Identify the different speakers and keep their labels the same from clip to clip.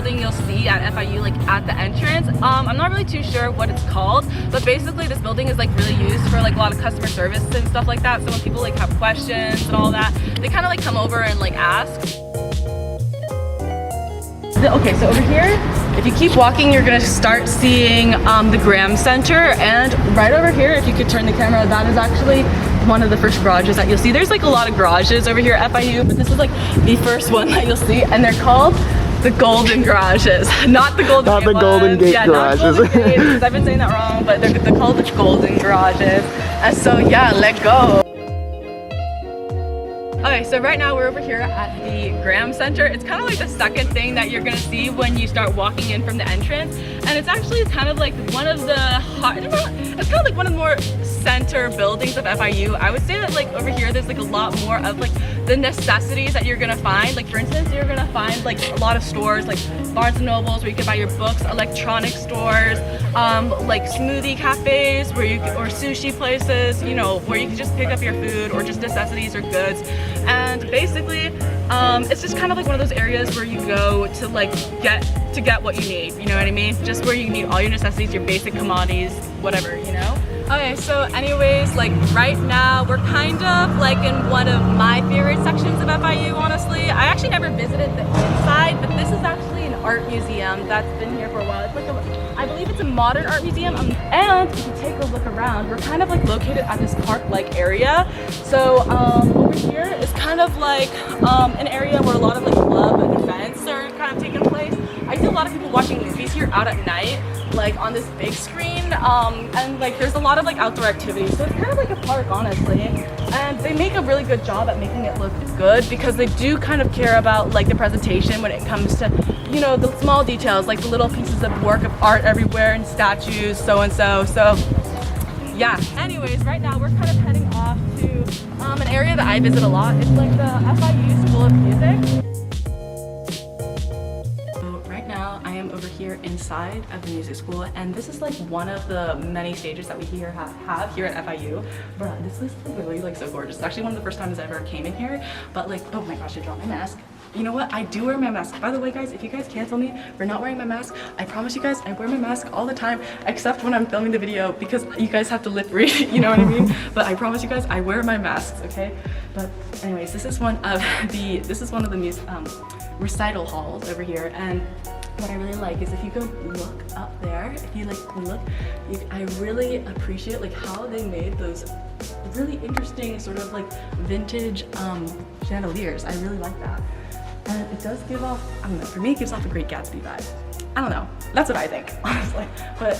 Speaker 1: building you'll see at FIU, like at the entrance. I'm not really too sure what it's called, but basically this building is like really used for like a lot of customer service and stuff like that. So when people like have questions and all that, they kind of like come over and like ask. Okay, so over here, if you keep walking, you're gonna start seeing the Graham Center, and right over here, if you could turn the camera, that is actually one of the first garages that you'll see. There's like a lot of garages over here at FIU, but this is like the first one that you'll see, and they're called the Golden Garages, not the Golden Gate. Not the Golden Gate garages. Not Golden Gate, because I've been saying that wrong, but they're called the Golden Garages. And so yeah, let go. Okay, so right now we're over here at the Graham Center. It's kind of like the second thing that you're gonna see when you start walking in from the entrance. And it's actually kind of like one of the it's kind of like one of the more center buildings of FIU. I would say that like over here there's like a lot more of like the necessities that you're gonna find. Like for instance, you're gonna find like a lot of stores like Barnes & Nobles where you can buy your books, electronic stores, like smoothie cafes where you or sushi places, you know, where you can just pick up your food or just necessities or goods. And basically it's just kind of like one of those areas where you go to like get what you need, you know what I mean? Just where you need all your necessities, your basic commodities, whatever, you know? Okay, so anyways, like right now we're kind of like in one of my favorite sections of FIU, honestly. I actually never visited the inside, but this is actually an art museum that's been here for a while. It's like I believe it's a modern art museum, and if you take a look around, we're kind of like located at this park-like area. So over here is kind of like an area where a lot of like club and events are kind of taking place. I see a lot of people watching movies here out at night, like on this big screen, and like there's a lot of like outdoor activities, so it's kind of like a park, honestly. And they make a really good job at making it look good because they do kind of care about like the presentation when it comes to, you know, the small details, like the little pieces of work of art everywhere and statues, so and so. So yeah, anyways, right now we're kind of heading off to an area that I visit a lot. It's like the FIU School of Music. Over here inside of the music school, and this is like one of the many stages that we have here at FIU. Bro, this is literally like so gorgeous. It's actually one of the first times I ever came in here, but like, oh my gosh, I dropped my mask. You know what? I do wear my mask. By the way, guys, if you guys cancel me for not wearing my mask, I promise you guys I wear my mask all the time, except when I'm filming the video because you guys have to lip read, you know what I mean? But I promise you guys I wear my masks, okay? But anyways, this is one of the recital halls over here, and what I really like is if you go look up there, if you like look, I really appreciate like how they made those really interesting sort of like vintage chandeliers. I really like that. And it does give off, I don't know, for me it gives off a great Gatsby vibe. I don't know, that's what I think, honestly.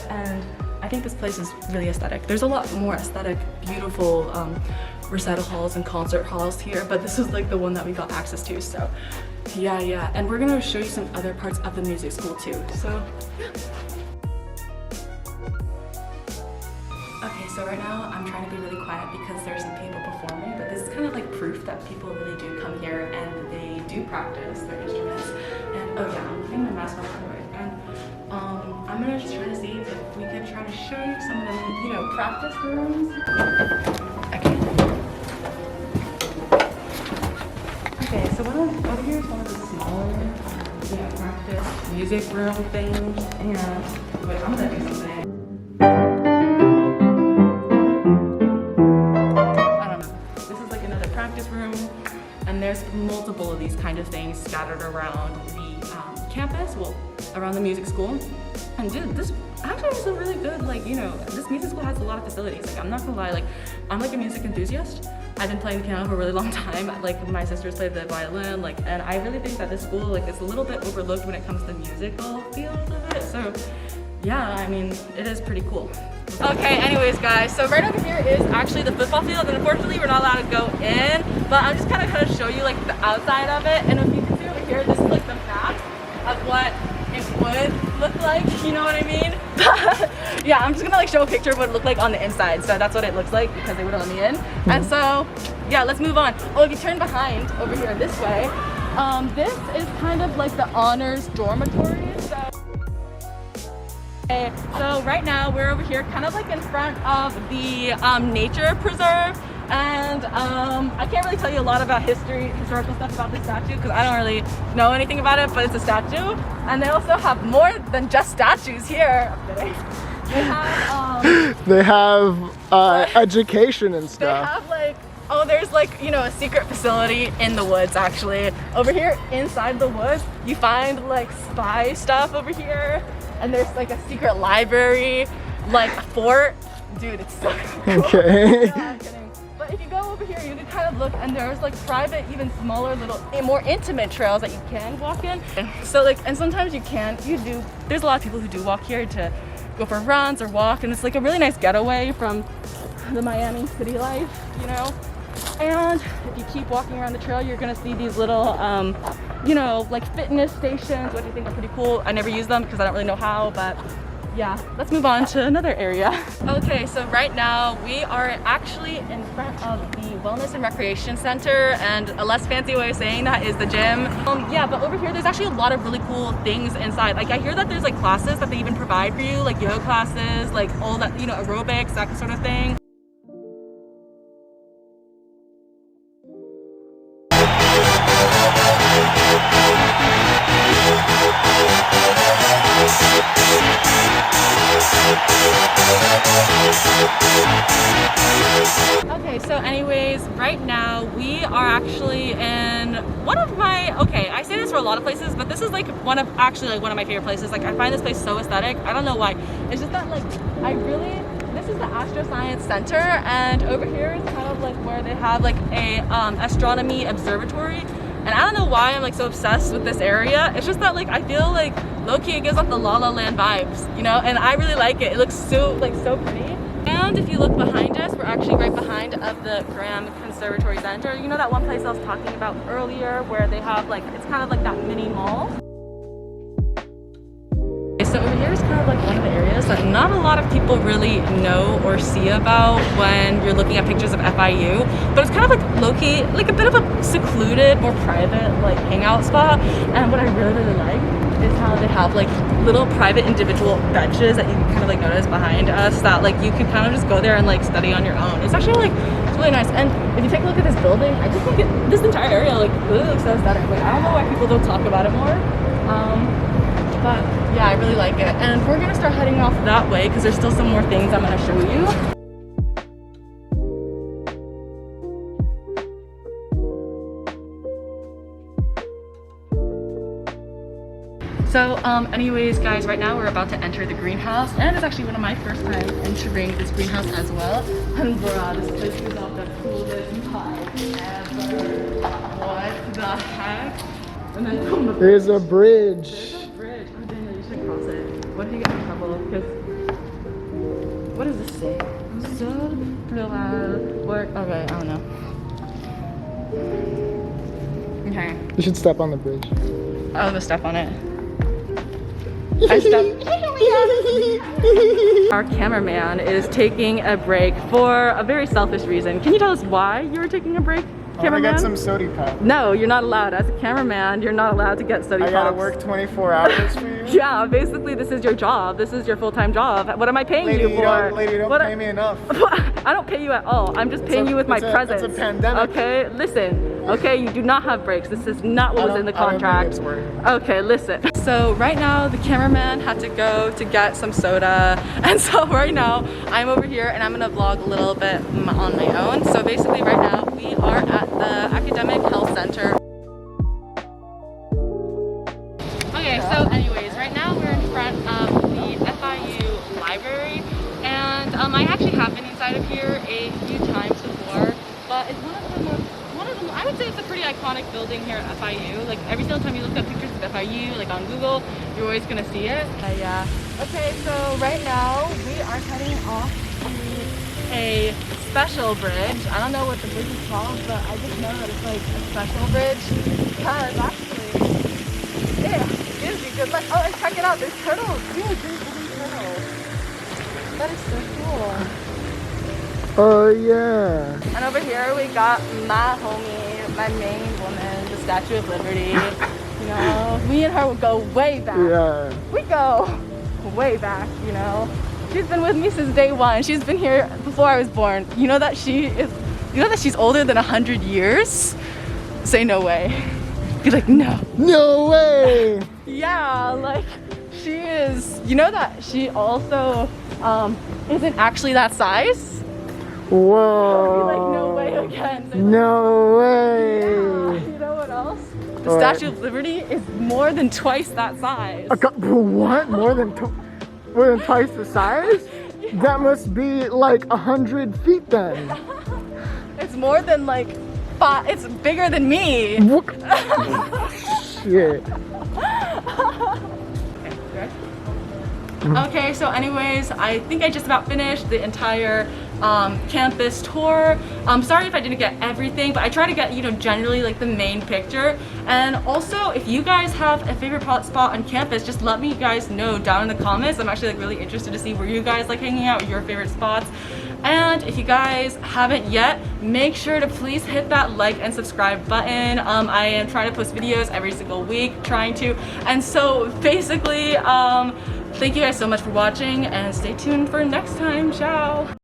Speaker 1: And I think this place is really aesthetic. There's a lot more aesthetic, beautiful recital halls and concert halls here, but this is like the one that we got access to, so yeah. And we're gonna show you some other parts of the music school too, so yeah. Okay, so right now I'm trying to be really quiet because there's some people performing, but this is kind of like proof that people really do come here and they do practice their instruments. And oh yeah, I'm putting my mask on by the way. And I'm gonna just try to see if we can try to show you some of the, you know, practice rooms. Okay, so over here is one of the smaller, you know, practice music room things. And wait, I'm gonna do something. I don't know. This is like another practice room, and there's multiple of these kind of things scattered around the campus, well, around the music school. And dude, this actually is a really good, like, you know, this music school has a lot of facilities. Like, I'm not gonna lie, like, I'm like a music enthusiast. I've been playing the piano for a really long time. Like, my sisters play the violin, like, and I really think that this school, like, is a little bit overlooked when it comes to the musical field of it. So, yeah, I mean, it is pretty cool. Okay, anyways, guys, so right over here is actually the football field, and unfortunately, we're not allowed to go in, but I'm just kind of show you, like, the outside of it, and if you can see over here, this is, like, the map of what it would look like, you know what I mean? Yeah, I'm just gonna like show a picture of what it looked like on the inside. So that's what it looks like because they would let me in. And so yeah, let's move on. Oh, if you turn behind over here this way, this is kind of like the honors dormitory. So right now we're over here kind of like in front of the nature preserve, And I can't really tell you a lot about historical stuff about this statue because I don't really know anything about it, but it's a statue. And they also have more than just statues here. I'm kidding.
Speaker 2: They have education and stuff.
Speaker 1: They have like, oh, there's like, you know, a secret facility in the woods actually. Over here inside the woods, you find like spy stuff over here. And there's like a secret library, like a fort. Dude, it's so cool.
Speaker 2: Okay.
Speaker 1: Yeah, I'm kidding. But if you go over here, you can kind of look, and there's like private, even smaller little, more intimate trails that you can walk in. So like, and sometimes there's a lot of people who do walk here to go for runs or walk, and it's like a really nice getaway from the Miami city life, you know? And if you keep walking around the trail, you're gonna see these little, you know, like fitness stations, which I think are pretty cool. I never use them because I don't really know how, but yeah, let's move on to another area. Okay, so right now we are actually in front of the Wellness and Recreation Center, and a less fancy way of saying that is the gym. Yeah, but over here there's actually a lot of really cool things inside. Like I hear that there's like classes that they even provide for you, like yoga classes, like all that, you know, aerobics, that sort of thing. Okay, so anyways, right now we are actually in one of my, okay, I say this for a lot of places, but this is like one of my favorite places. Like I find this place so aesthetic. I don't know why. It's just that like, this is the Astroscience Center, and over here is kind of like where they have like a astronomy observatory. And I don't know why I'm like so obsessed with this area. It's just that like, I feel like low-key it gives off the La La Land vibes, you know? And I really like it. It looks so pretty. And if you look behind us, we're actually right behind of the Graham Conservatory Center. You know that one place I was talking about earlier where they have like, it's kind of like that mini mall? So over here is kind of like one of the areas that not a lot of people really know or see about when you're looking at pictures of FIU, but it's kind of like low-key, like a bit of a secluded, more private like hangout spot. And what I really like is how they have like little private individual benches that you can kind of like notice behind us that like you can kind of just go there and like study on your own. It's actually like, it's really nice. And if you take a look at this building, I just think this entire area like really looks so aesthetic. Like I don't know why people don't talk about it more. But yeah, I really like it. And we're gonna start heading off that way because there's still some more things I'm gonna show you. So anyways guys, right now we're about to enter the greenhouse, and it's actually one of my first times entering this greenhouse as well. And bruh, this place is off the coolest vibe ever. What the heck? And then from the
Speaker 2: there's a bridge.
Speaker 1: There's a bridge. Oh Daniel, you should cross it. What if you get in trouble? Because what does this say? Seul plural work. Okay, I don't know. Okay.
Speaker 2: You should step on the bridge.
Speaker 1: I'm gonna step on it. I stepped. Our cameraman is taking a break for a very selfish reason. Can you tell us why you were taking a break, cameraman?
Speaker 2: I get some sody pop.
Speaker 1: No, you're not allowed. As a cameraman, you're not allowed to get sody pops.
Speaker 2: I gotta work 24 hours for you?
Speaker 1: Yeah, basically this is your job. This is your full-time job. What am I paying you for?
Speaker 2: Lady, don't pay me enough.
Speaker 1: I don't pay you at all. I'm just paying you with my presence.
Speaker 2: It's a pandemic.
Speaker 1: Okay, listen. Okay, you do not have breaks. This is not what was in the contract. Okay, listen. So right now the cameraman had to go to get some soda, and so right now I'm over here and I'm gonna vlog a little bit on my own. So basically right now we are at the Academic Health Center. Okay, so anyways, right now we're in front of the FIU library, and I actually have been inside of here a few times before, but it's one of them, I would say it's a pretty iconic building here at FIU. Like every single time you look up pictures of FIU, like on Google, you're always gonna see it. Yeah. Okay, so right now we are heading off to a special bridge. I don't know what the bridge is called, but I just know that it's like a special bridge because actually, yeah, it gives you good luck. Oh, and check it out, there's turtles. Dude, there's living turtles. That is so cool.
Speaker 2: Oh yeah.
Speaker 1: And over here we got my homie, my main woman, the Statue of Liberty. You know, me and her would go way back.
Speaker 2: Yeah.
Speaker 1: We go way back, you know. She's been with me since day one. She's been here before I was born. You know that she is You know that she's older than 100 years? Say no way. Be like, no.
Speaker 2: No way!
Speaker 1: Yeah, like she is. You know that she also isn't actually that size?
Speaker 2: Whoa.
Speaker 1: Be like, no way again. Say, like,
Speaker 2: No way!
Speaker 1: yeah. You know what else? The
Speaker 2: What?
Speaker 1: Statue of Liberty is more than twice that size.
Speaker 2: What? More than twice the size? That must be like 100 feet then.
Speaker 1: It's more than like 5. It's bigger than me.
Speaker 2: Shit.
Speaker 1: Okay, so anyways, I think I just about finished the entire campus tour. Sorry if I didn't get everything, but I try to get, you know, generally like the main picture. And also, if you guys have a favorite spot on campus, just let me guys know down in the comments. I'm actually like really interested to see where you guys like hanging out, your favorite spots. And if you guys haven't yet, make sure to please hit that like and subscribe button. I am trying to post videos every single week, and so basically, thank you guys so much for watching, and stay tuned for next time. Ciao!